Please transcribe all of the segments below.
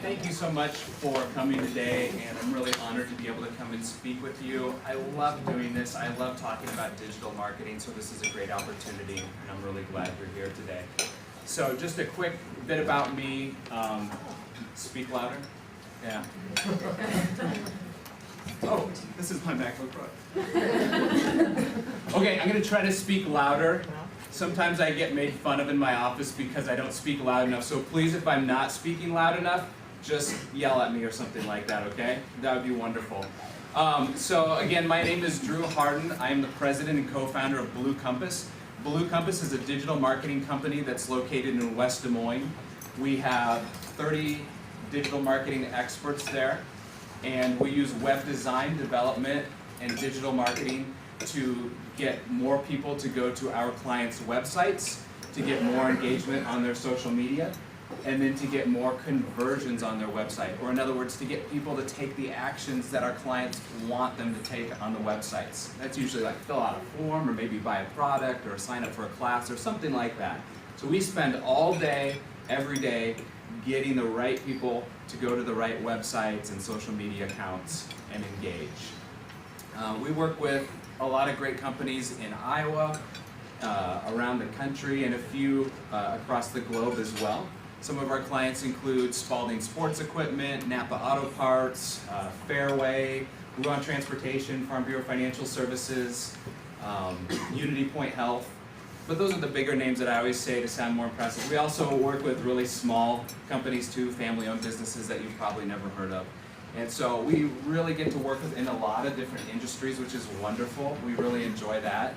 Thank you so much for coming today, and I'm really honored to be able to come and speak with you. I love doing this. I love talking about digital marketing, so this is a great opportunity, and I'm really glad you're here today. So just a quick bit about me. Speak louder. Yeah. Oh, this is my MacBook Pro. Okay, I'm going to try to speak louder. Sometimes I get made fun of in my office because I don't speak loud enough, so please, if I'm not speaking loud enough, just yell at me or something like that, okay? That would be wonderful. So again, my name is Drew Harden. I am the president and co-founder of Blue Compass. Blue Compass is a digital marketing company that's located in West Des Moines. We have 30 digital marketing experts there, and we use web design, development, and digital marketing to get more people to go to our clients' websites, to get more engagement on their social media, and then to get more conversions on their website. Or in other words, to get people to take the actions that our clients want them to take on the websites. That's usually like fill out a form, or maybe buy a product, or sign up for a class, or something like that. So we spend all day, every day, getting the right people to go to the right websites and social media accounts and engage. We work with a lot of great companies in Iowa, around the country, and a few across the globe as well. Some of our clients include Spalding Sports Equipment, Napa Auto Parts, Fairway, Ruan Transportation, Farm Bureau Financial Services, Unity Point Health. But those are the bigger names that I always say to sound more impressive. We also work with really small companies too, family-owned businesses that you've probably never heard of. And so we really get to work in a lot of different industries, which is wonderful. We really enjoy that.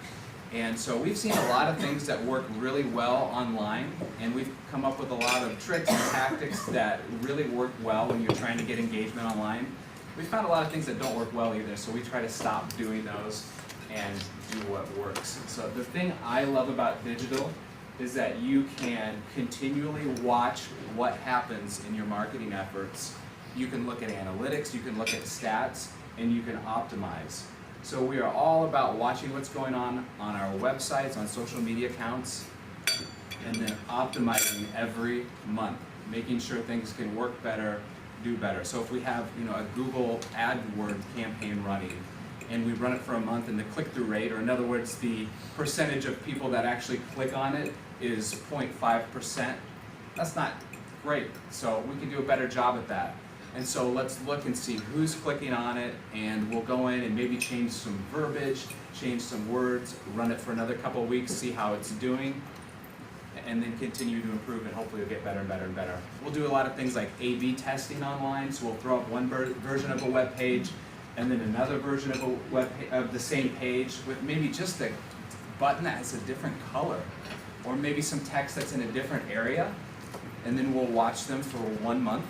And so we've seen a lot of things that work really well online, and we've come up with a lot of tricks and tactics that really work well when you're trying to get engagement online. We found a lot of things that don't work well either, so we try to stop doing those and do what works. So the thing I love about digital is that you can continually watch what happens in your marketing efforts. You can look at analytics, you can look at stats, and you can optimize. So we are all about watching what's going on our websites, on social media accounts, and then optimizing every month, making sure things can work better, do better. So if we have a Google AdWords campaign running, and we run it for a month, and the click-through rate, or in other words, the percentage of people that actually click on it is 0.5%, that's not great. So we can do a better job at that. And so let's look and see who's clicking on it, and we'll go in and maybe change some verbiage, change some words, run it for another couple of weeks, see how it's doing, and then continue to improve, and hopefully it'll get better and better and better. We'll do a lot of things like A/B testing online, so we'll throw up one version of a web page, and then another version of the same page with maybe just a button that has a different color, or maybe some text that's in a different area, and then we'll watch them for 1 month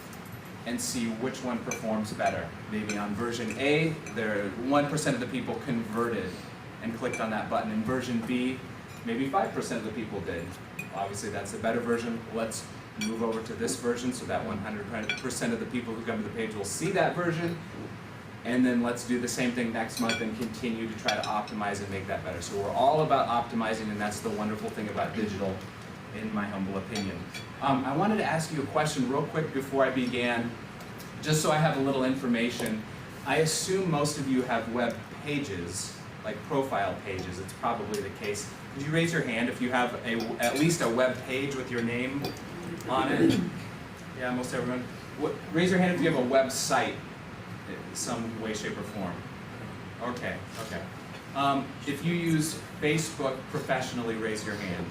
and see which one performs better. Maybe on version A, 1% of the people converted and clicked on that button. In version B, maybe 5% of the people did. Obviously that's a better version. Let's move over to this version so that 100% of the people who come to the page will see that version. And then let's do the same thing next month and continue to try to optimize and make that better. So we're all about optimizing, and that's the wonderful thing about digital, in my humble opinion. I wanted to ask you a question real quick before I began, just so I have a little information. I assume most of you have web pages, like profile pages. It's probably the case. Could you raise your hand if you have at least a web page with your name on it? Yeah, most everyone. Raise your hand if you have a website in some way, shape, or form. Okay, okay. If you use Facebook professionally, raise your hand.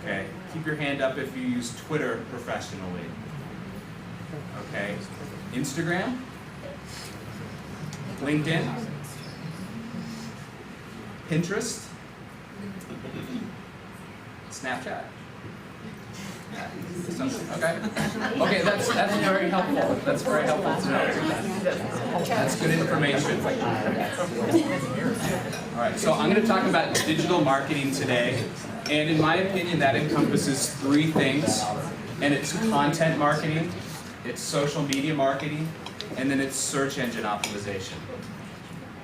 Okay, keep your hand up if you use Twitter professionally. Okay, Instagram, LinkedIn, Pinterest, Snapchat. Okay. Okay, that's very helpful. That's very helpful to know. That's good information. All right, so I'm going to talk about digital marketing today, and in my opinion, that encompasses 3 things, and it's content marketing, it's social media marketing, and then it's search engine optimization.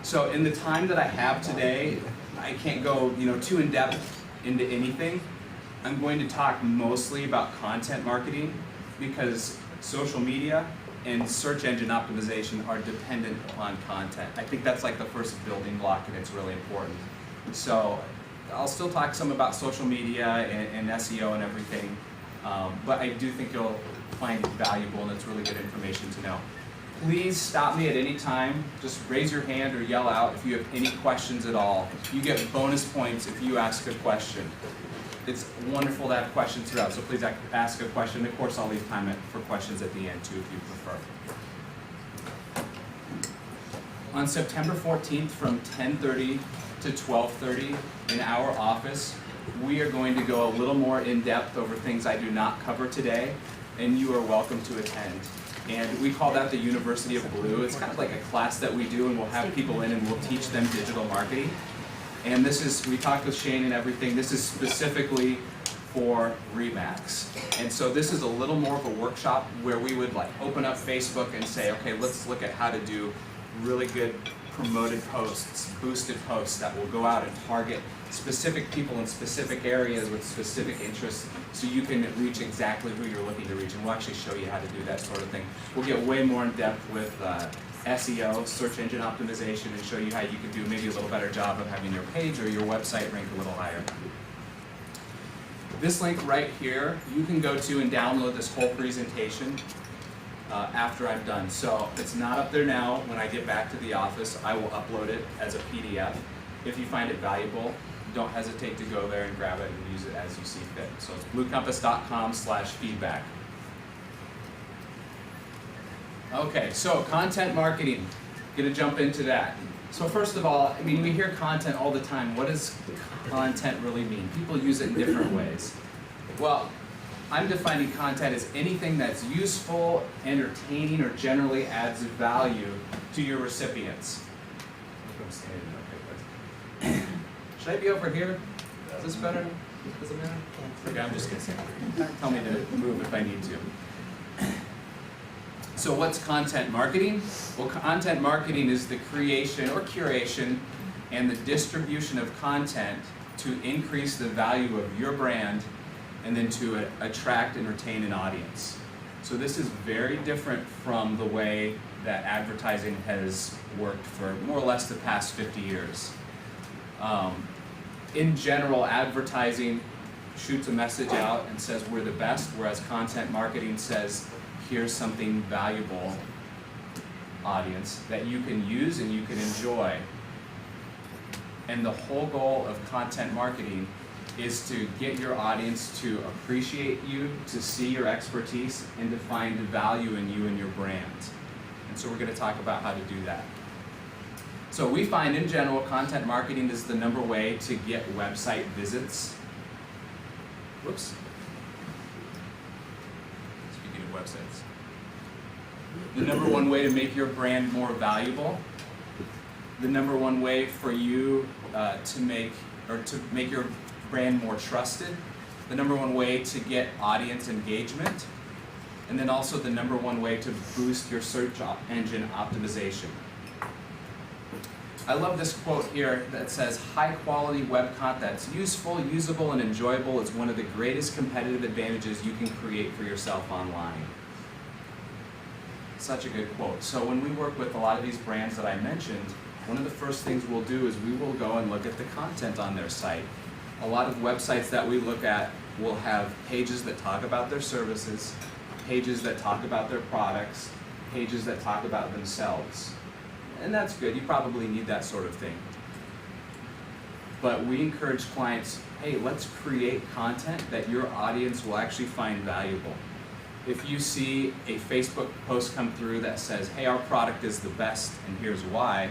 So in the time that I have today, I can't go too in depth into anything. I'm going to talk mostly about content marketing because social media and search engine optimization are dependent upon content. I think that's like the first building block, and it's really important. So I'll still talk some about social media and SEO and everything, but I do think you'll find it valuable, and it's really good information to know. Please stop me at any time. Just raise your hand or yell out if you have any questions at all. You get bonus points if you ask a question. It's wonderful to have questions throughout, so please ask a question. Of course, I'll leave time for questions at the end too if you prefer. On September 14th from 10:30 to 12:30 in our office, we are going to go a little more in depth over things I do not cover today, and you are welcome to attend. And we call that the University of Blue. It's kind of like a class that we do, and we'll have people in and we'll teach them digital marketing. And this is, we talked with Shane and everything, this is specifically for Remax. And so this is a little more of a workshop where we would like open up Facebook and say, okay, let's look at how to do really good promoted posts, boosted posts that will go out and target specific people in specific areas with specific interests so you can reach exactly who you're looking to reach. And we'll actually show you how to do that sort of thing. We'll get way more in depth with SEO, search engine optimization, and show you how you can do maybe a little better job of having your page or your website rank a little higher. This link right here, you can go to and download this whole presentation after I'm done. So it's not up there now. When I get back to the office, I will upload it as a PDF. If you find it valuable, don't hesitate to go there and grab it and use it as you see fit. So it's bluecompass.com/feedback. Okay, so content marketing. Gonna jump into that. So first of all, I mean, we hear content all the time. What does content really mean? People use it in different ways. Well, I'm defining content as anything that's useful, entertaining, or generally adds value to your recipients. Should I be over here? Is this better? Does it matter? Okay, I'm just gonna say. Tell me to move if I need to. So what's content marketing? Well, content marketing is the creation or curation and the distribution of content to increase the value of your brand and then to attract and retain an audience. So this is very different from the way that advertising has worked for more or less the past 50 years. In general, advertising shoots a message out and says we're the best, whereas content marketing says here's something valuable, audience, that you can use and you can enjoy. And the whole goal of content marketing is to get your audience to appreciate you, to see your expertise, and to find value in you and your brand. And so we're going to talk about how to do that. So we find in general content marketing is the number way to get website visits. Whoops. Speaking of websites. The number one way to make your brand more valuable. The number one way for you to make your brand more trusted. The number one way to get audience engagement. And then also the number one way to boost your search engine optimization. I love this quote here that says, high quality web content that's useful, usable, and enjoyable is one of the greatest competitive advantages you can create for yourself online. Such a good quote. So when we work with a lot of these brands that I mentioned, one of the first things we'll do is we will go and look at the content on their site. A lot of websites that we look at will have pages that talk about their services, pages that talk about their products, pages that talk about themselves. And that's good, you probably need that sort of thing. But we encourage clients, hey, let's create content that your audience will actually find valuable. If you see a Facebook post come through that says, hey, our product is the best and here's why,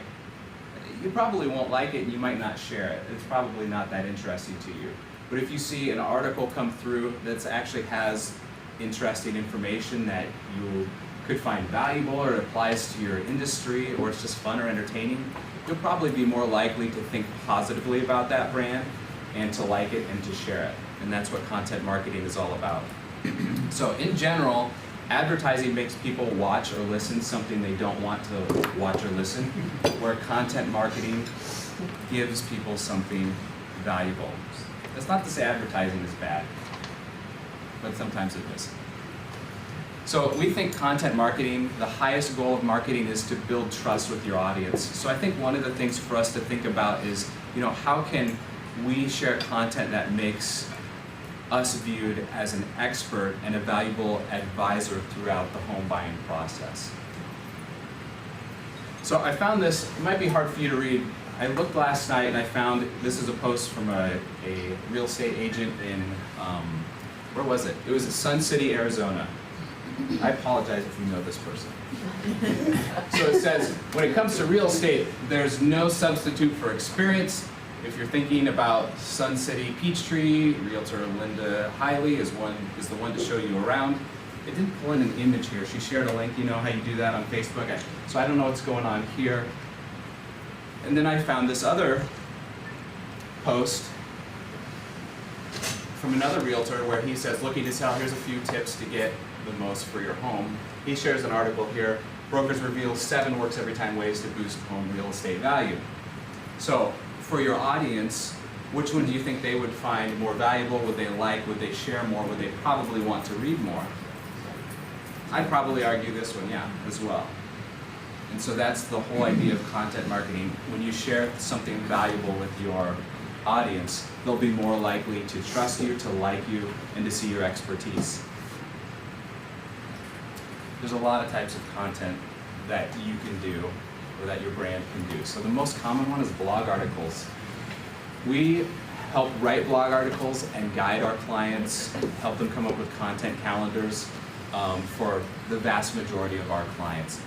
you probably won't like it and you might not share it. It's probably not that interesting to you. But if you see an article come through that actually has interesting information that you could find valuable or it applies to your industry or it's just fun or entertaining, you'll probably be more likely to think positively about that brand and to like it and to share it. And that's what content marketing is all about. So in general, advertising makes people watch or listen something they don't want to watch or listen, where content marketing gives people something valuable. That's not to say advertising is bad, but sometimes it is. So we think content marketing, the highest goal of marketing is to build trust with your audience. So I think one of the things for us to think about is, how can we share content that makes us viewed as an expert and a valuable advisor throughout the home buying process. So I found this, it might be hard for you to read. I looked last night and I found, this is a post from a real estate agent in, where was it? It was in Sun City, Arizona. I apologize if you know this person. So it says, when it comes to real estate, there's no substitute for experience. If you're thinking about Sun City Peachtree, Realtor Linda Hiley is the one to show you around. It didn't pull in an image here. She shared a link. You know how you do that on Facebook. So I don't know what's going on here. And then I found this other post from another realtor where he says, looking to sell, here's a few tips to get the most for your home. He shares an article here, brokers reveal 7 works every time ways to boost home real estate value. So for your audience, which one do you think they would find more valuable? Would they like? Would they share more? Would they probably want to read more? I'd probably argue this one, yeah, as well. And so that's the whole idea of content marketing. When you share something valuable with your audience, they'll be more likely to trust you, to like you, and to see your expertise. There's a lot of types of content that you can do, or that your brand can do. So the most common one is blog articles. We help write blog articles and guide our clients, help them come up with content calendars for the vast majority of our clients.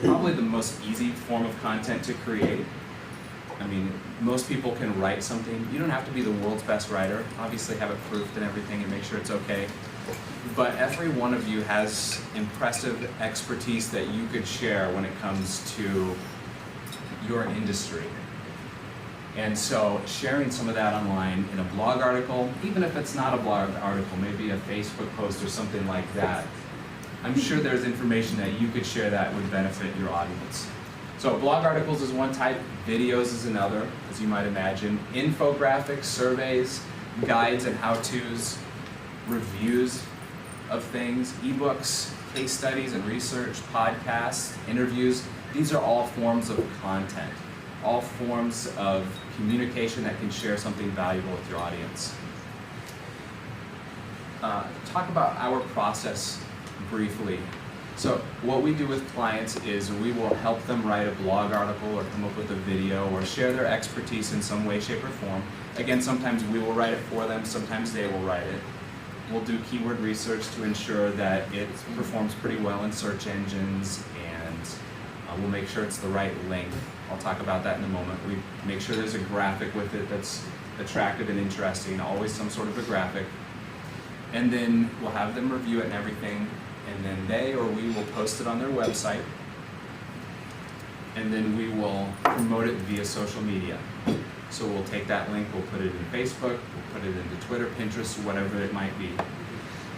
Probably the most easy form of content to create. I mean, most people can write something. You don't have to be the world's best writer. Obviously have it proofed and everything and make sure it's okay. But every one of you has impressive expertise that you could share when it comes to your industry. And so sharing some of that online in a blog article, even if it's not a blog article, maybe a Facebook post or something like that, I'm sure there's information that you could share that would benefit your audience. So blog articles is one type, videos is another, as you might imagine. Infographics, surveys, guides and how-tos, reviews of things, ebooks, case studies and research, podcasts, interviews. These are all forms of content, all forms of communication that can share something valuable with your audience. Talk about our process briefly. So what we do with clients is we will help them write a blog article or come up with a video or share their expertise in some way, shape, or form. Again, sometimes we will write it for them, sometimes they will write it. We'll do keyword research to ensure that it performs pretty well in search engines, and we'll make sure it's the right length. I'll talk about that in a moment. We make sure there's a graphic with it that's attractive and interesting, always some sort of a graphic. And then we'll have them review it and everything, and then they or we will post it on their website, and then we will promote it via social media. So we'll take that link, we'll put it in Facebook, we'll put it into Twitter, Pinterest, whatever it might be,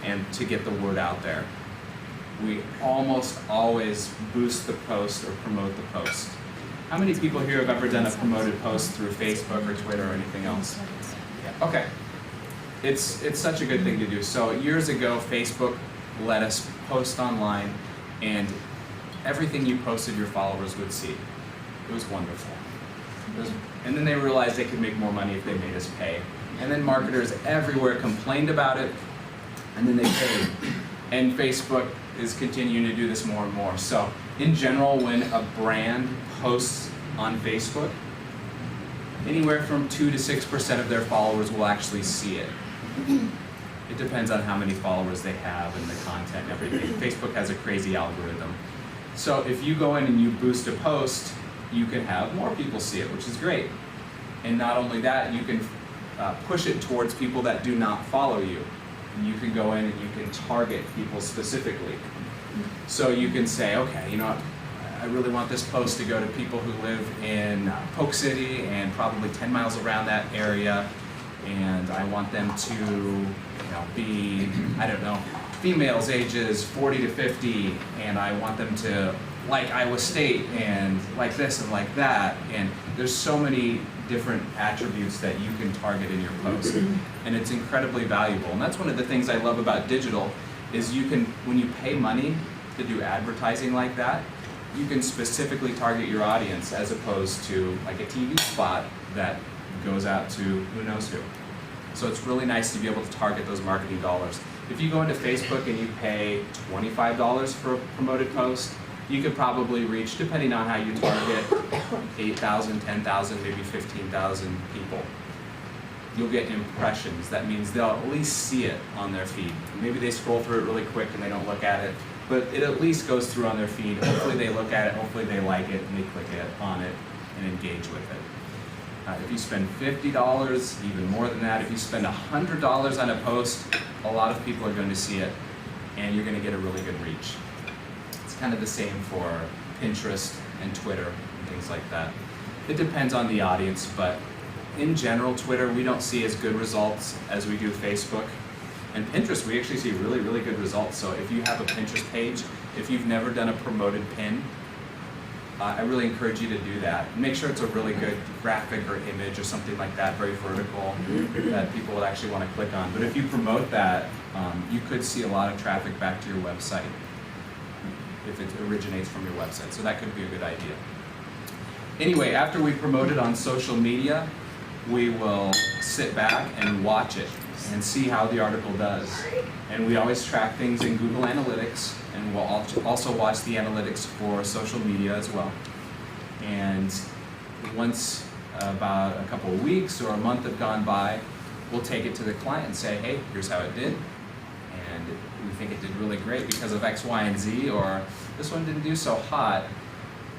and to get the word out there. We almost always boost the post or promote the post. How many people here have ever done a promoted post through Facebook or Twitter or anything else? Yeah. Okay. It's such a good thing to do. So years ago, Facebook let us post online, and everything you posted your followers would see. It was wonderful. And then they realized they could make more money if they made us pay. And then marketers everywhere complained about it, and then they paid. And Facebook is continuing to do this more and more. So in general, when a brand posts on Facebook, anywhere from 2 to 6% of their followers will actually see it. It depends on how many followers they have and the content and everything. Facebook has a crazy algorithm. So if you go in and you boost a post, you can have more people see it, which is great. And not only that, you can push it towards people that do not follow you. And you can go in and you can target people specifically. So you can say, okay, you know, I really want this post to go to people who live in Polk City and probably 10 miles around that area, and I want them to, be, I don't know, females ages 40 to 50, and I want them to like Iowa State and like this and like that, and there's so many different attributes that you can target in your post, and it's incredibly valuable. And that's one of the things I love about digital is you can, when you pay money to do advertising like that, you can specifically target your audience as opposed to like a TV spot that goes out to who knows who. So it's really nice to be able to target those marketing dollars. If you go into Facebook and you pay $25 for a promoted post, you could probably reach, depending on how you target, 8,000, 10,000, maybe 15,000 people. You'll get impressions. That means they'll at least see it on their feed. Maybe they scroll through it really quick and they don't look at it, but it at least goes through on their feed. Hopefully they look at it, hopefully they like it, and they click on it and engage with it. If you spend $50, even more than that, if you spend $100 on a post, a lot of people are going to see it, and you're going to get a really good reach. It's kind of the same for Pinterest and Twitter and things like that. It depends on the audience, but in general, Twitter, we don't see as good results as we do Facebook. And Pinterest, we actually see really, really good results. So if you have a Pinterest page, if you've never done a promoted pin, I really encourage you to do that. Make sure it's a really good graphic or image or something like that, very vertical, that people would actually want to click on. But if you promote that, you could see a lot of traffic back to your website if it originates from your website. So that could be a good idea. Anyway, after we promote it on social media, we will sit back and watch it and see how the article does. And we always track things in Google Analytics, and we'll also watch the analytics for social media as well. And once about a couple of weeks or a month have gone by, we'll take it to the client and say, hey, here's how it did. And we think it did really great because of X, Y, and Z, or this one didn't do so hot.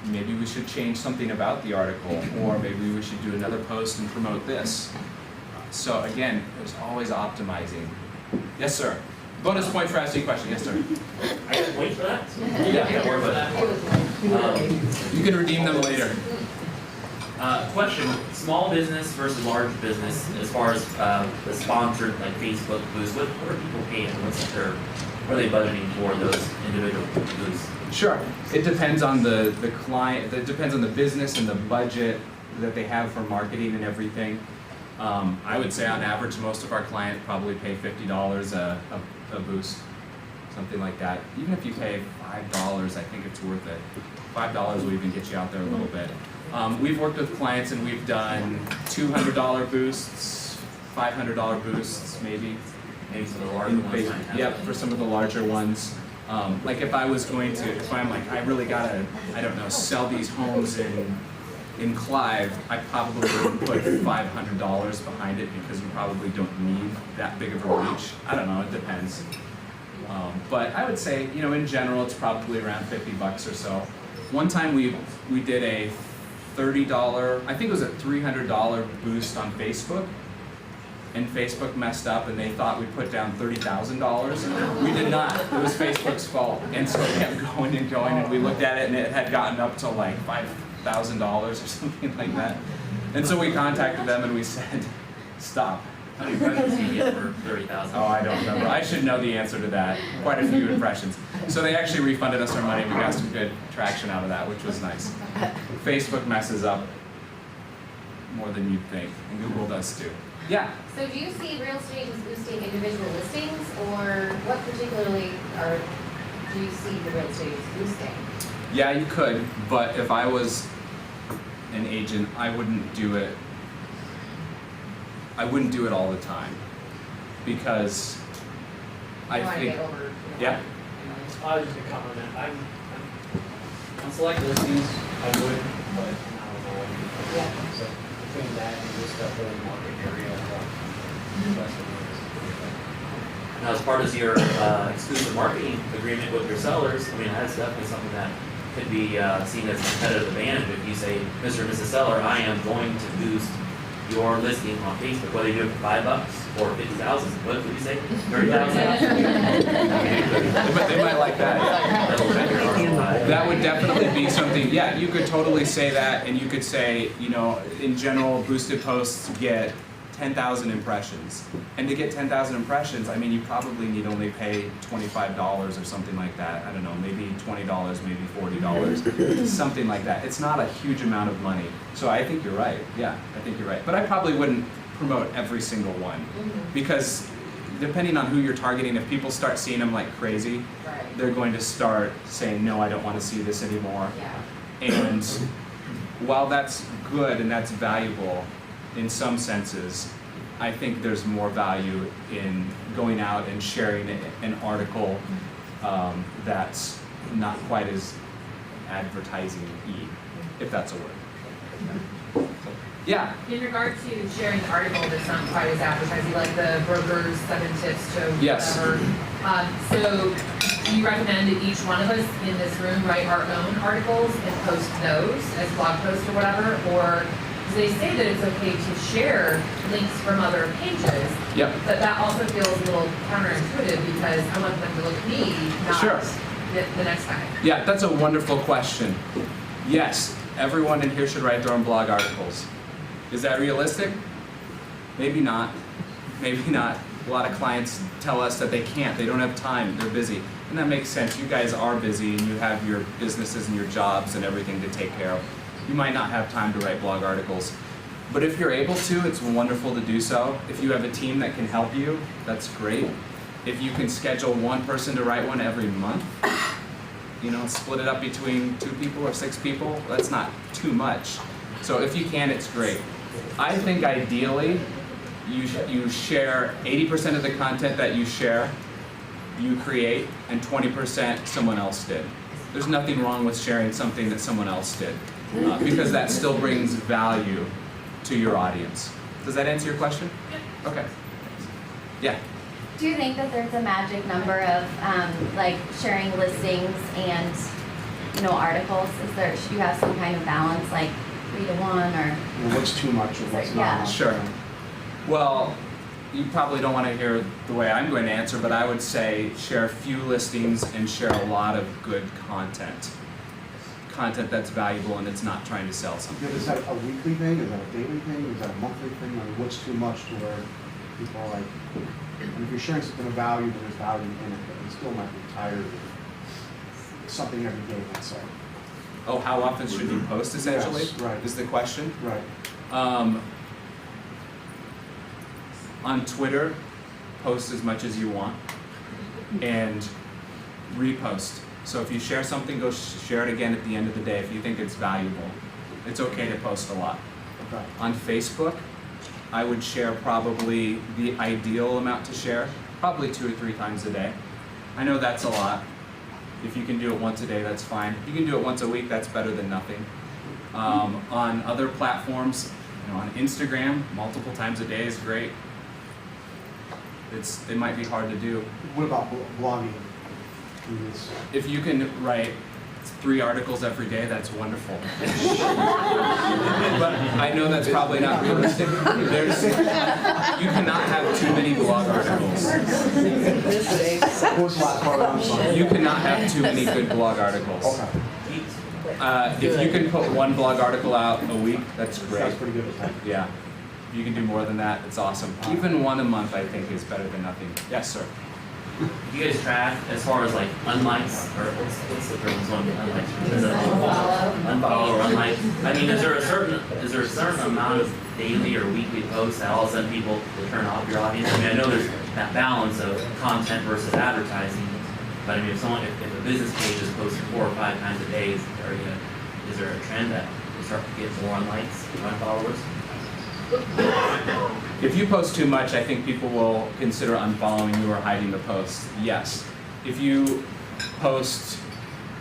Maybe we should change something about the article, or maybe we should do another post and promote this. So again, there's always optimizing. Yes, sir. Bonus point for asking a question. Yes, sir. I get points for that? Yeah, more for that. You can redeem them later. Question, small business versus large business, as far as the sponsored, like Facebook boosts, what are people paying? What are they budgeting for those individual boosts? Sure. It depends on the client, it depends on the business and the budget that they have for marketing and everything. I would say on average, most of our clients probably pay $50 a boost, something like that. Even if you pay $5, I think it's worth it. $5 will even get you out there a little bit. We've worked with clients and we've done $200 boosts, $500 boosts, maybe. Maybe some of the larger ones. Yep, for some of the larger ones. Like if I was going to, if I'm like, I really gotta, I don't know, sell these homes in Clive, I probably wouldn't put $500 behind it because you probably don't need that big of a reach. I don't know, it depends. But I would say, you know, in general, it's probably around $50 or so. One time we did a $30, I think it was a $300 boost on Facebook. And Facebook messed up and they thought we put down $30,000. We did not. It was Facebook's fault. And so it kept going and going, and we looked at it and it had gotten up to like $5,000 or something like that. And so we contacted them and we said, stop. How many impressions do you get for $30,000? Oh, I don't remember. I should know the answer to that. Quite a few impressions. So they actually refunded us our money. We got some good traction out of that, which was nice. Facebook messes up more than you'd think, and Google does too. Yeah? So do you see real estate as boosting individual listings, or what particularly do you see the real estate as boosting? Yeah, you could, but if I was an agent, I wouldn't do it. I wouldn't do it all the time, because I think. Yeah. I was just gonna comment on that. On select listings, I would, but not on all. Yeah. So between that and just the whole market area, Now, as part of your exclusive marketing agreement with your sellers, I mean, that's definitely something that could be seen as a competitive advantage. If you say, Mr. and Mrs. Seller, I am going to boost your listing on Facebook, whether you do it for $5 or 50,000. What did you say? 30,000. They might like that. That would definitely be something. Yeah, you could totally say that, and you could say, you know, in general, boosted posts get 10,000 impressions. And to get 10,000 impressions, I mean, you probably need only pay $25 or something like that. I don't know, maybe $20, maybe $40, something like that. It's not a huge amount of money. So I think you're right. Yeah, I think you're right. But I probably wouldn't promote every single one, because depending on who you're targeting, if people start seeing them like crazy, Right. they're going to start saying, no, I don't want to see this anymore. Yeah. And while that's good and that's valuable in some senses, I think there's more value in going out and sharing an article that's not quite as advertising-y, if that's a word. Yeah. In regard to sharing the article that's not quite as advertising, like the broker's 7 tips to Yes. whatever. So do you recommend that each one of us in this room write our own articles and post those as blog posts or whatever? Or do they say that it's okay to share links from other pages? Yep. But that also feels a little counterintuitive because I want them to look at me, not Sure. the next time. Yeah, that's a wonderful question. Yes, everyone in here should write their own blog articles. Is that realistic? Maybe not. Maybe not. A lot of clients tell us that they can't, they don't have time, they're busy. And that makes sense. You guys are busy and you have your businesses and your jobs and everything to take care of. You might not have time to write blog articles. But if you're able to, it's wonderful to do so. If you have a team that can help you, that's great. If you can schedule one person to write one every month, you know, split it up between 2 people or 6 people, that's not too much. So if you can, it's great. I think ideally, you share 80% of the content that you share, you create, and 20% someone else did. There's nothing wrong with sharing something that someone else did, because that still brings value to your audience. Does that answer your question? Okay. Yeah. Do you think that there's a magic number of like sharing listings and articles? Should you have some kind of balance, like 3 to 1 or? What's too much or what's Yeah. not enough? Sure. Well, you probably don't want to hear the way I'm going to answer, but I would say share a few listings and share a lot of good content. Content that's valuable and it's not trying to sell something. Yeah, is that a weekly thing? Is that a daily thing? Is that a monthly thing? I mean, what's too much to where people are like, and if you're sharing something of value, then there's value in it, but you still might be tired of something every day, let's say. Oh, how often should you post essentially? Yes, right. Is the question. Right. On Twitter, post as much as you want and repost. So if you share something, go share it again at the end of the day if you think it's valuable. It's okay to post a lot. Okay. On Facebook, I would share probably the ideal amount to share, probably 2 or 3 times a day. I know that's a lot. If you can do it once a day, that's fine. If you can do it once a week, that's better than nothing. On other platforms, on Instagram, multiple times a day is great. It might be hard to do. What about blogging? If you can write 3 articles every day, that's wonderful. But I know that's probably not realistic. You cannot have too many blog articles. What was the last part? I'm sorry. You cannot have too many good blog articles. Okay. If you can put 1 blog article out a week, that's great. That's pretty good. Okay. Yeah. If you can do more than that, it's awesome. Even 1 a month, I think, is better than nothing. Yes, sir. Do you guys track as far as like unlikes or what's the term one? Unlikes? Is it unfollow or unlike? I mean, is there a certain amount of daily or weekly posts that all of a sudden people will turn off your audience? I mean, I know there's that balance of content versus advertising, but I mean, if a business page is posted 4 or 5 times a day, is there a trend that will start to get more unlikes or unfollowers? If you post too much, I think people will consider unfollowing you or hiding the post. Yes. If you post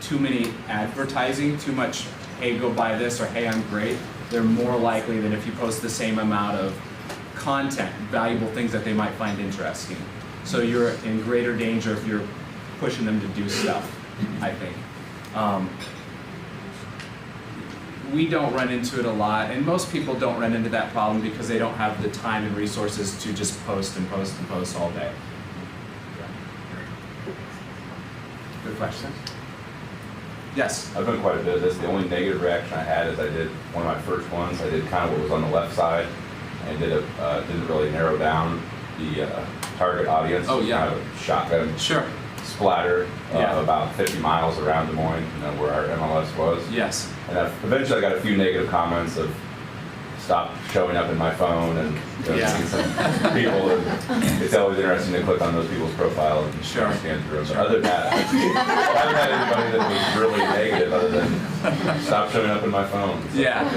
too many advertising, too much, hey, go buy this, or hey, I'm great, they're more likely than if you post the same amount of content, valuable things that they might find interesting. So you're in greater danger if you're pushing them to do stuff, I think. We don't run into it a lot, and most people don't run into that problem because they don't have the time and resources to just post and post and post all day. Good question. Yes? I've done quite a bit of this. The only negative reaction I had is I did one of my first ones. I did kind of what was on the left side and didn't really narrow down the target audience. Oh, yeah. Kind of shotgun Sure. splatter Yeah. about 50 miles around Des Moines, where our MLS was. Yes. And eventually I got a few negative comments of stopped showing up in my phone, and Yeah. see some people, and it's always interesting to click on those people's profile and Sure. scan through them. But other than that, I haven't had anybody that was really negative other than stop showing up in my phone. So, Yeah.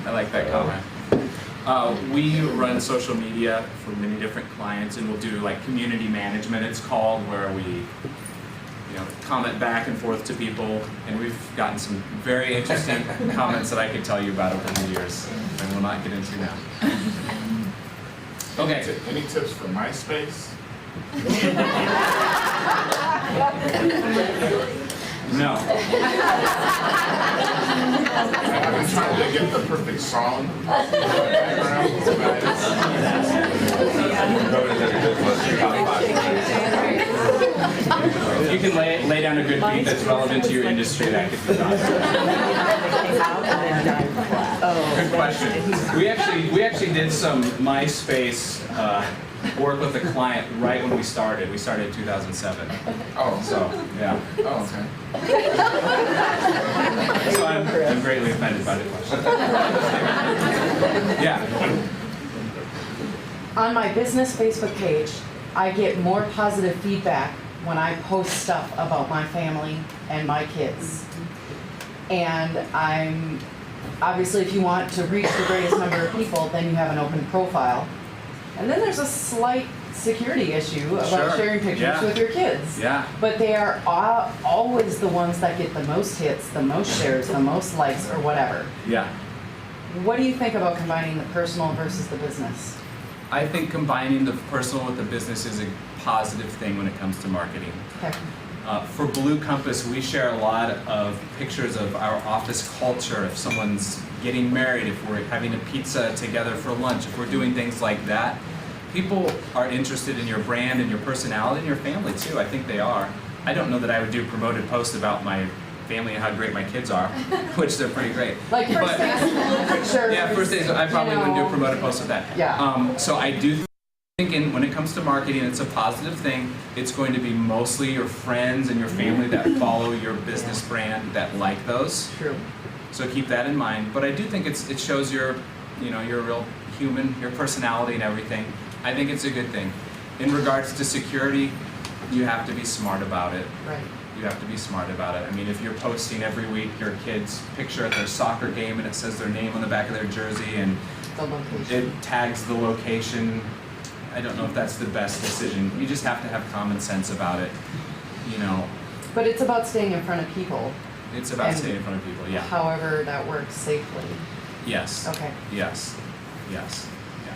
I like that comment. We run social media for many different clients, and we'll do like community management, it's called, where we comment back and forth to people, and we've gotten some very interesting comments that I could tell you about over the years, and we'll not get into now. Okay. Any tips for MySpace? No. I've been trying to get the perfect song. If you can lay down a good beat that's relevant to your industry, that could be done. Good question. We actually did some MySpace work with a client right when we started. We started in 2007. Oh, So, yeah. oh, okay. So I'm greatly offended by the question. Yeah. On my business Facebook page, I get more positive feedback when I post stuff about my family and my kids. And obviously, if you want to reach the greatest number of people, then you have an open profile. And then there's a slight security issue about Sure. sharing pictures Yeah. with your kids. Yeah. But they are always the ones that get the most hits, the most shares, the most likes, or whatever. Yeah. What do you think about combining the personal versus the business? I think combining the personal with the business is a positive thing when it comes to marketing. Okay. For Blue Compass, we share a lot of pictures of our office culture. If someone's getting married, if we're having a pizza together for lunch, if we're doing things like that, people are interested in your brand and your personality and your family too. I think they are. I don't know that I would do promoted posts about my family and how great my kids are, which they're pretty great. Like first But- day school pictures. Yeah, first days, I probably wouldn't do a promoted post with that. Yeah. So I do think when it comes to marketing, it's a positive thing. It's going to be mostly your friends and your family that follow your business brand that like those. True. So keep that in mind. But I do think it shows you're a real human, your personality and everything. I think it's a good thing. In regards to security, you have to be smart about it. Right. You have to be smart about it. I mean, if you're posting every week your kid's picture at their soccer game and it says their name on the back of their jersey and The location. it tags the location, I don't know if that's the best decision. You just have to have common sense about it. But it's about staying in front of people, It's about And staying in front of people, yeah. however that works safely. Yes. Okay. Yes. Yes. Yeah.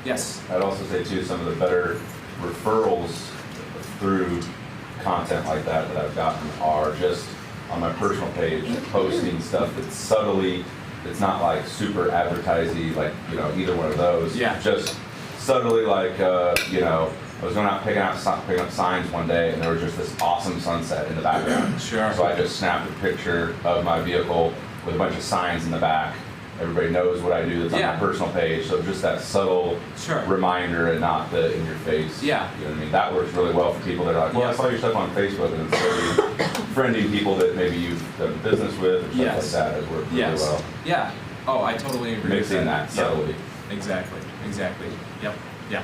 Yes. I'd also say too, some of the better referrals through content like that I've gotten are just on my personal page, posting stuff that's subtly, it's not like super advertisey, like, either one of those. Yeah. Just subtly like, I was going out picking up signs one day and there was just this awesome sunset in the background. Sure. So I just snapped a picture of my vehicle with a bunch of signs in the back. Everybody knows what I do that's on Yeah. my personal page, so just that subtle Sure. reminder and not the in your face. Yeah. You know what I mean? That works really well for people that are like, well, I saw your stuff on Facebook, and instead of friending people that maybe you've done business with or stuff Yes. like that, it works really Yes. well. Yeah. Oh, I totally agree with Mixing that Yeah. subtly. Exactly. Yep. Yeah.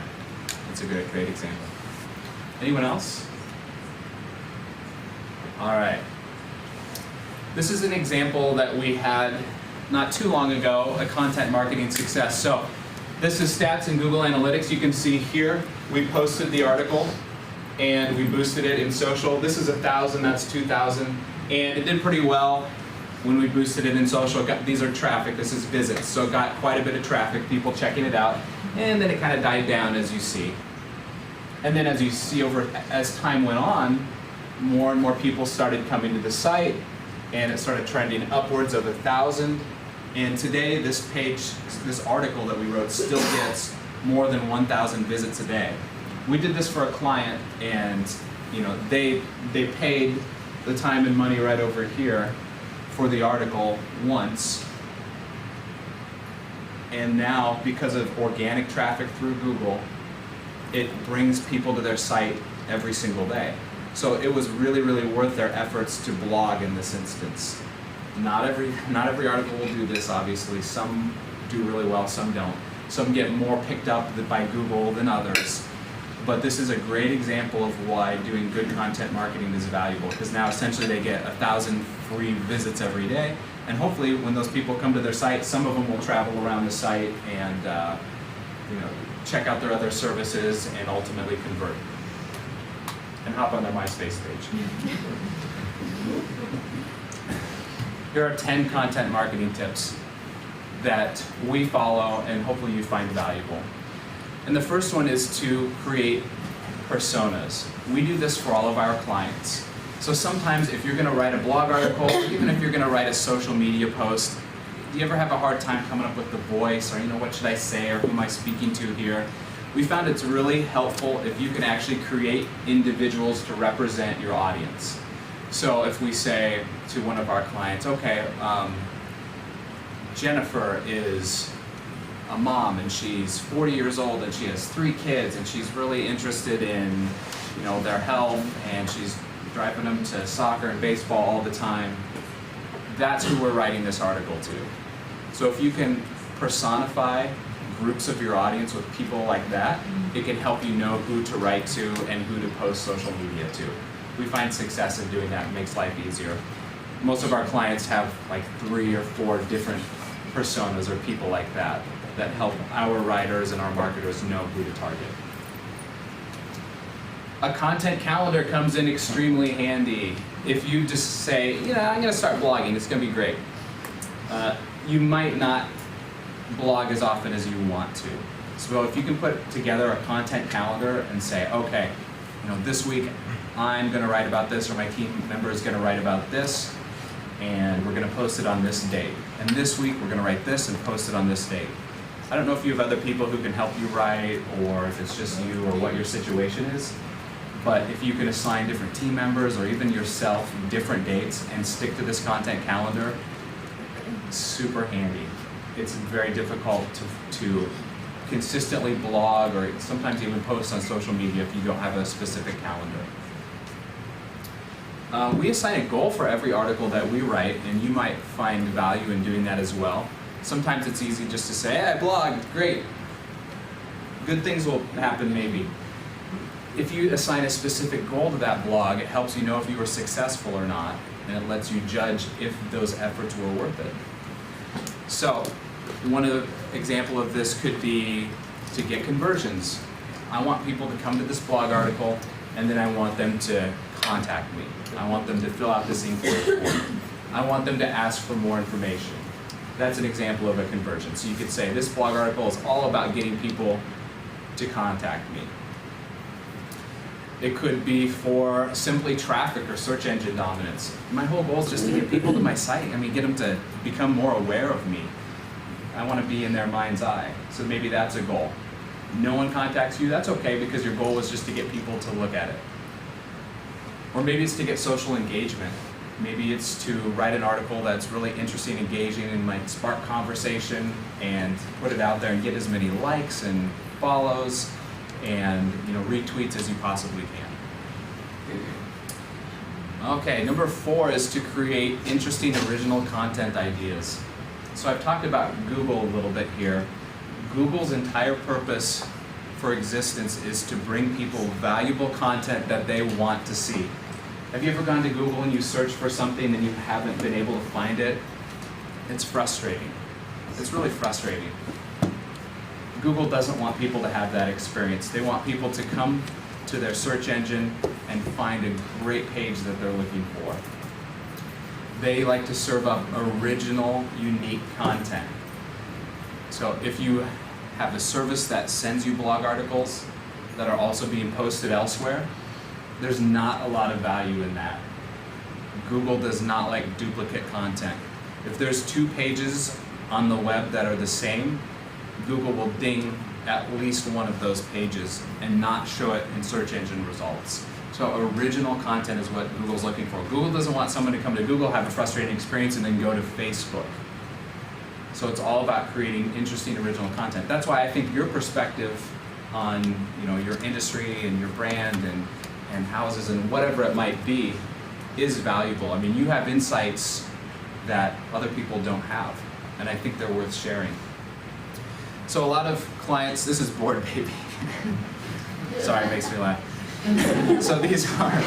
That's a great example. Anyone else? All right. This is an example that we had not too long ago, a content marketing success. So this is stats in Google Analytics. You can see here, we posted the article and we boosted it in social. This is 1,000, that's 2,000. And it did pretty well when we boosted it in social. These are traffic, this is visits. So it got quite a bit of traffic, people checking it out. And then it kind of died down as you see. And then as you see as time went on, more and more people started coming to the site and it started trending upwards of 1,000. And today, this article that we wrote still gets more than 1,000 visits a day. We did this for a client, and they paid the time and money right over here for the article once. And now, because of organic traffic through Google, it brings people to their site every single day. So it was really, really worth their efforts to blog in this instance. Not every article will do this, obviously. Some do really well, some don't. Some get more picked up by Google than others. But this is a great example of why doing good content marketing is valuable, because now essentially they get 1,000 free visits every day, and hopefully when those people come to their site, some of them will travel around the site and check out their other services and ultimately convert and hop on their MySpace page. Here are 10 content marketing tips that we follow and hopefully you find valuable. And the first one is to create personas. We do this for all of our clients. So sometimes if you're going to write a blog article, even if you're going to write a social media post, do you ever have a hard time coming up with the voice, or what should I say, or who am I speaking to here? We found it's really helpful if you can actually create individuals to represent your audience. So if we say to one of our clients, okay, Jennifer is a mom and she's 40 years old and she has 3 kids and she's really interested in their health and she's driving them to soccer and baseball all the time. That's who we're writing this article to. So if you can personify groups of your audience with people like that, it can help you know who to write to and who to post social media to. We find success in doing that. It makes life easier. Most of our clients have like 3 or 4 different personas or people like that help our writers and our marketers know who to target. A content calendar comes in extremely handy. If you just say, I'm going to start blogging, it's going to be great. You might not blog as often as you want to. So if you can put together a content calendar and say, okay, this week I'm going to write about this, or my team member is going to write about this, and we're going to post it on this date. And this week we're going to write this and post it on this date. I don't know if you have other people who can help you write, or if it's just you, or what your situation is. But if you can assign different team members, or even yourself, different dates, and stick to this content calendar, it's super handy. It's very difficult to consistently blog, or sometimes even post on social media if you don't have a specific calendar. We assign a goal for every article that we write, and you might find value in doing that as well. Sometimes it's easy just to say, hey, I blogged, great. Good things will happen maybe. If you assign a specific goal to that blog, it helps you know if you were successful or not, and it lets you judge if those efforts were worth it. So, one example of this could be to get conversions. I want people to come to this blog article, and then I want them to contact me. I want them to fill out this inquiry form. I want them to ask for more information. That's an example of a conversion. So you could say, this blog article is all about getting people to contact me. It could be for simply traffic or search engine dominance. My whole goal is just to get people to my site. Get them to become more aware of me. I want to be in their mind's eye. So maybe that's a goal. No one contacts you, that's okay, because your goal was just to get people to look at it. Or maybe it's to get social engagement. Maybe it's to write an article that's really interesting, engaging, and might spark conversation, and put it out there and get as many likes and follows and retweets as you possibly can. Okay, number 4 is to create interesting original content ideas. So I've talked about Google a little bit here. Google's entire purpose for existence is to bring people valuable content that they want to see. Have you ever gone to Google and you search for something and you haven't been able to find it? It's frustrating. It's really frustrating. Google doesn't want people to have that experience. They want people to come to their search engine and find a great page that they're looking for. They like to serve up original, unique content. So if you have a service that sends you blog articles that are also being posted elsewhere, there's not a lot of value in that. Google does not like duplicate content. If there's 2 pages on the web that are the same, Google will ding at least one of those pages and not show it in search engine results. So original content is what Google's looking for. Google doesn't want someone to come to Google, have a frustrating experience, and then go to Facebook. So it's all about creating interesting original content. That's why I think your perspective on your industry and your brand and houses and whatever it might be is valuable. You have insights that other people don't have, and I think they're worth sharing. So a lot of clients, this is Bored Baby. Sorry, it makes me laugh. So these are,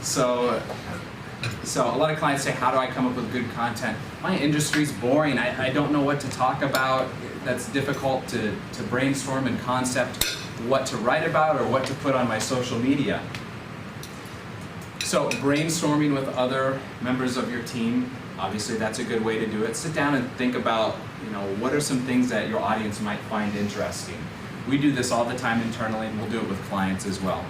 so a lot of clients say, how do I come up with good content? My industry's boring, I don't know what to talk about. That's difficult to brainstorm and concept what to write about or what to put on my social media. So brainstorming with other members of your team, obviously that's a good way to do it. Sit down and think about, what are some things that your audience might find interesting. We do this all the time internally, and we'll do it with clients as well.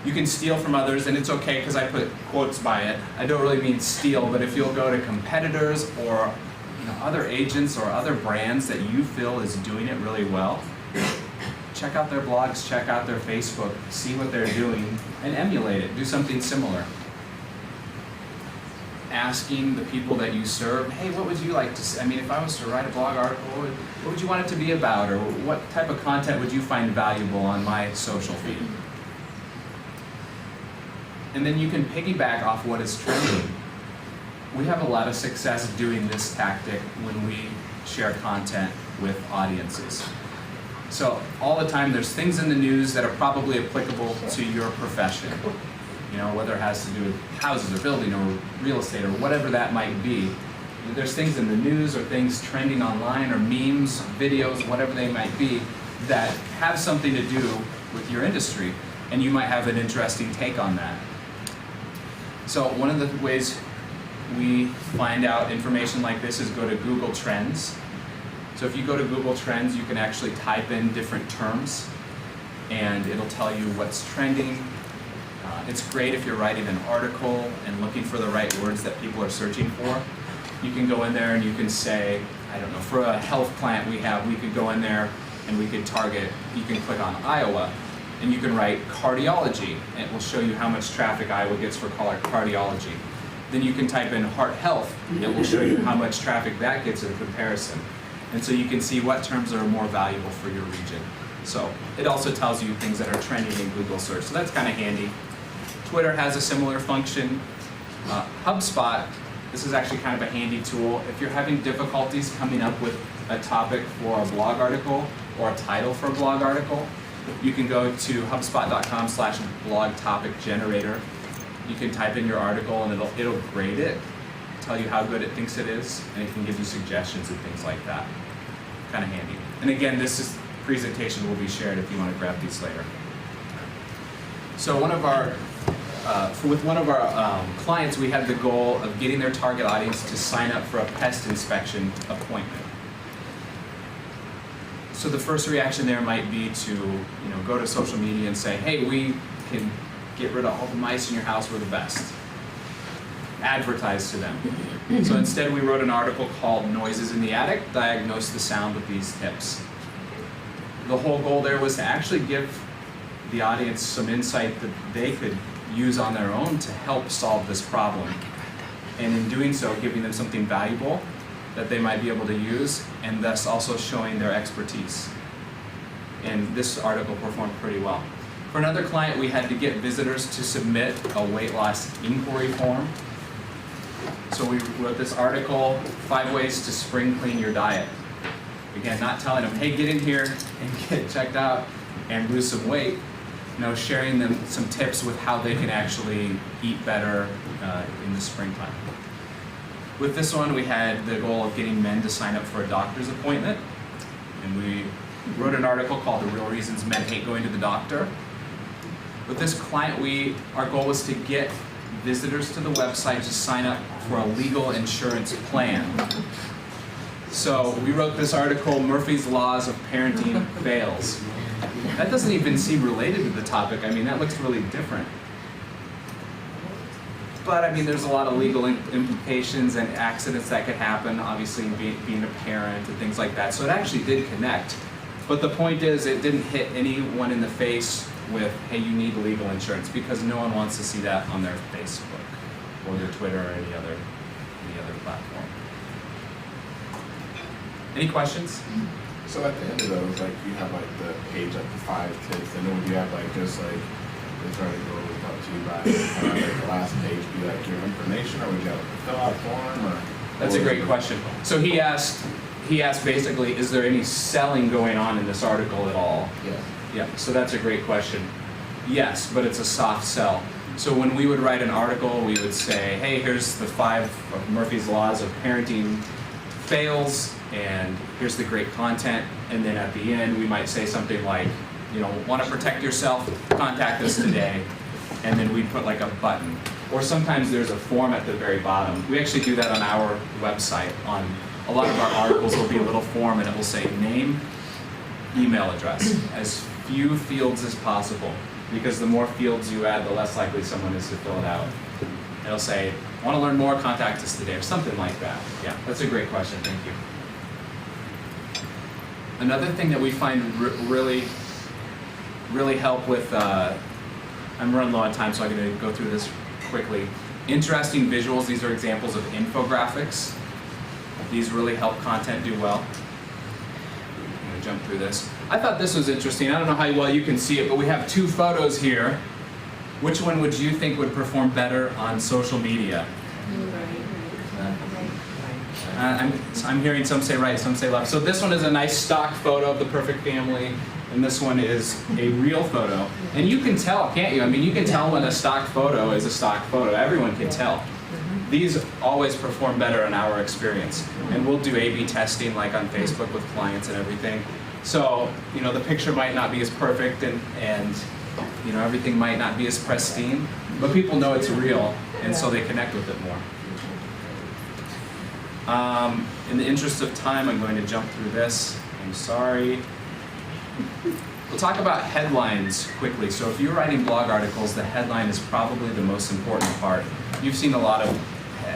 You can steal from others, and it's okay because I put quotes by it. I don't really mean steal, but if you'll go to competitors or other agents or other brands that you feel is doing it really well, check out their blogs, check out their Facebook, see what they're doing, and emulate it. Do something similar. Asking the people that you serve, hey, what would you like to see? If I was to write a blog article, what would you want it to be about? Or what type of content would you find valuable on my social feed? And then you can piggyback off what is trending. We have a lot of success doing this tactic when we share content with audiences. So all the time there's things in the news that are probably applicable to your profession. Whether it has to do with houses or building or real estate or whatever that might be. There's things in the news or things trending online or memes, videos, whatever they might be, that have something to do with your industry, and you might have an interesting take on that. So one of the ways we find out information like this is go to Google Trends. So if you go to Google Trends, you can actually type in different terms, and it'll tell you what's trending. It's great if you're writing an article and looking for the right words that people are searching for. You can go in there and you can say, for a health client we could go in there and we could target, you can click on Iowa, and you can write cardiology, and it will show you how much traffic Iowa gets for cardiology. Then you can type in heart health, and it will show you how much traffic that gets in comparison. And so you can see what terms are more valuable for your region. So it also tells you things that are trending in Google search, so that's kind of handy. Twitter has a similar function. HubSpot, this is actually kind of a handy tool. If you're having difficulties coming up with a topic for a blog article or a title for a blog article, you can go to hubspot.com/blog topic generator. You can type in your article and it'll grade it, tell you how good it thinks it is, and it can give you suggestions and things like that. Kind of handy. And again, this presentation will be shared if you want to grab these later. So with one of our clients, we had the goal of getting their target audience to sign up for a pest inspection appointment. So the first reaction there might be to go to social media and say, hey, we can get rid of all the mice in your house, we're the best. Advertise to them. So instead we wrote an article called Noises in the Attic, Diagnose the Sound with These Tips. The whole goal there was to actually give the audience some insight that they could use on their own to help solve this problem. And in doing so, giving them something valuable that they might be able to use, and thus also showing their expertise. And this article performed pretty well. For another client, we had to get visitors to submit a weight loss inquiry form. So we wrote this article, 5 ways to spring clean your diet. Again, not telling them, hey, get in here and get checked out and lose some weight. Sharing them some tips with how they can actually eat better in the springtime. With this one, we had the goal of getting men to sign up for a doctor's appointment. And we wrote an article called The Real Reasons Men Hate Going to the Doctor. With this client, our goal was to get visitors to the website to sign up for a legal insurance plan. So we wrote this article, Murphy's Laws of Parenting Fails. That doesn't even seem related to the topic. That looks really different. But there's a lot of legal implications and accidents that could happen, obviously being a parent and things like that. So it actually did connect. But the point is, it didn't hit anyone in the face with, hey, you need legal insurance, because no one wants to see that on their Facebook or their Twitter or any other platform. Any questions? So at the end of those, you have the page up to 5 tips, and then would you have just this article was brought to you by, like the last page be like your information, or would you have to fill out a form, or? That's a great question. So he asked basically, is there any selling going on in this article at all? Yes. Yeah, so that's a great question. Yes, but it's a soft sell. So when we would write an article, we would say, hey, here's the 5 of Murphy's Laws of Parenting Fails, and here's the great content. And then at the end, we might say something like, you know, want to protect yourself, contact us today. And then we'd put like a button. Or sometimes there's a form at the very bottom. We actually do that on our website. On a lot of our articles, there'll be a little form and it will say name, email address, as few fields as possible. Because the more fields you add, the less likely someone is to fill it out. It'll say, want to learn more, contact us today, or something like that. Yeah, that's a great question, thank you. Another thing that we find really help with, I'm running low on time, so I'm going to go through this quickly. Interesting visuals, these are examples of infographics. These really help content do well. I'm going to jump through this. I thought this was interesting. I don't know how well you can see it, but we have 2 photos here. Which one would you think would perform better on social media? I'm hearing some say right, some say left. So this one is a nice stock photo of the perfect family, and this one is a real photo. And you can tell, can't you? I mean, you can tell when a stock photo is a stock photo. Everyone can tell. These always perform better in our experience. And we'll do A/B testing like on Facebook with clients and everything. So, you know, the picture might not be as perfect and you know, everything might not be as pristine, but people know it's real, and so they connect with it more. In the interest of time, I'm going to jump through this. I'm sorry. We'll talk about headlines quickly. So if you're writing blog articles, the headline is probably the most important part. You've seen a lot of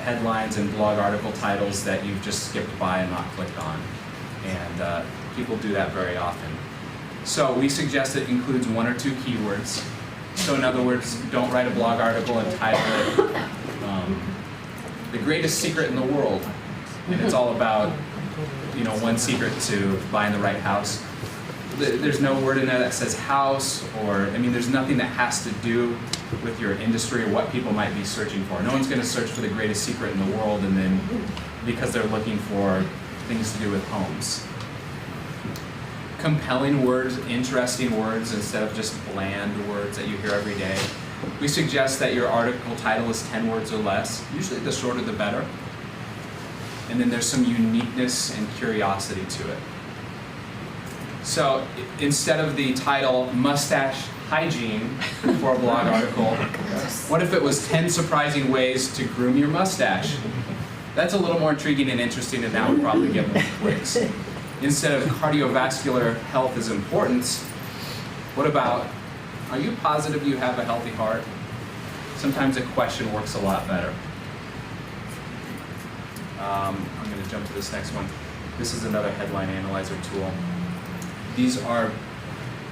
headlines and blog article titles that you've just skipped by and not clicked on. And people do that very often. So we suggest it includes 1 or 2 keywords. So in other words, don't write a blog article and title it The Greatest Secret in the World. And it's all about, you know, one secret to buying the right house. There's no word in there that says house, or, I mean, there's nothing that has to do with your industry or what people might be searching for. No one's going to search for the greatest secret in the world and then because they're looking for things to do with homes. Compelling words, interesting words, instead of just bland words that you hear every day. We suggest that your article title is 10 words or less. Usually the shorter the better. And then there's some uniqueness and curiosity to it. So instead of the title, Mustache Hygiene, for a blog article, what if it was 10 surprising ways to groom your mustache? That's a little more intriguing and interesting, and that would probably get more clicks. Instead of cardiovascular health is important, what about, are you positive you have a healthy heart? Sometimes a question works a lot better. I'm going to jump to this next one. This is another headline analyzer tool. These are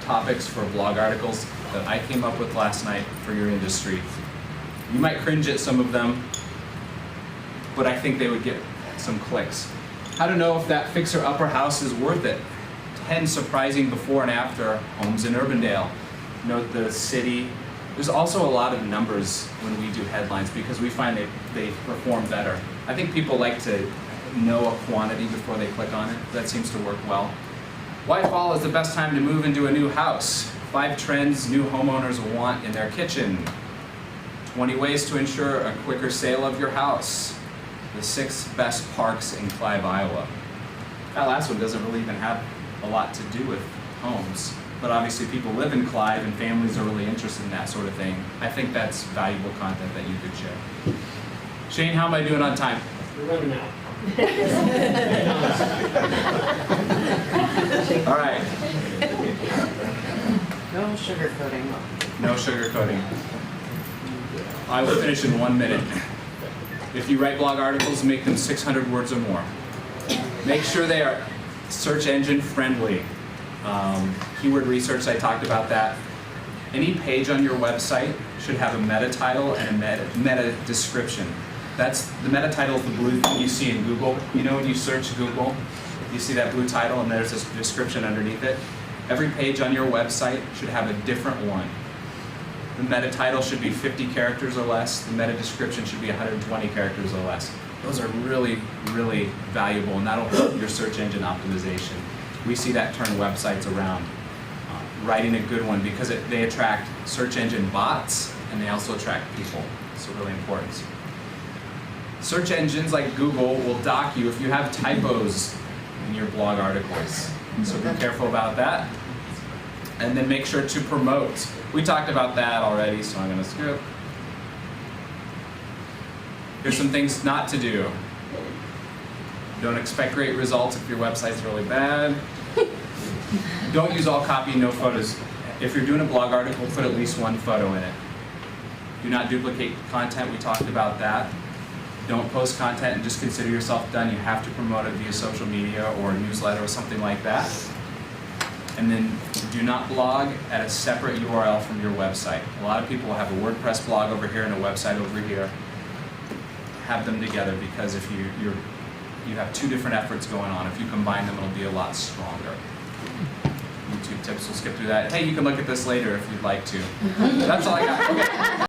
topics for blog articles that I came up with last night for your industry. You might cringe at some of them, but I think they would get some clicks. How to know if that fixer-upper house is worth it. 10 surprising before and after homes in Urbandale. Note the city. There's also a lot of numbers when we do headlines because we find they perform better. I think people like to know a quantity before they click on it. That seems to work well. Why fall is the best time to move into a new house? 5 trends new homeowners want in their kitchen. 20 ways to ensure a quicker sale of your house. The 6 best parks in Clive, Iowa. That last one doesn't really even have a lot to do with homes, but obviously people live in Clive and families are really interested in that sort of thing. I think that's valuable content that you could share. Shane, how am I doing on time? We're running out. All right. No sugarcoating. No sugarcoating. I will finish in 1 minute. If you write blog articles, make them 600 words or more. Make sure they are search engine friendly. Keyword research, I talked about that. Any page on your website should have a meta title and a meta description. The meta title is the blue thing you see in Google. You know when you search Google, you see that blue title and there's a description underneath it. Every page on your website should have a different one. The meta title should be 50 characters or less. The meta description should be 120 characters or less. Those are really, really valuable, and that'll help your search engine optimization. We see that turn websites around. Writing a good one, because they attract search engine bots, and they also attract people. So really important. Search engines like Google will dock you if you have typos in your blog articles. So be careful about that. And then make sure to promote. We talked about that already, so I'm going to skip. Here's some things not to do. Don't expect great results if your website's really bad. Don't use all copy, no photos. If you're doing a blog article, put at least one photo in it. Do not duplicate content. We talked about that. Don't post content and just consider yourself done. You have to promote it via social media or a newsletter or something like that. And then do not blog at a separate URL from your website. A lot of people will have a WordPress blog over here and a website over here. Have them together, because if you have two different efforts going on. If you combine them, it'll be a lot stronger. YouTube tips, we'll skip through that. Hey, you can look at this later if you'd like to. That's all I got. Okay.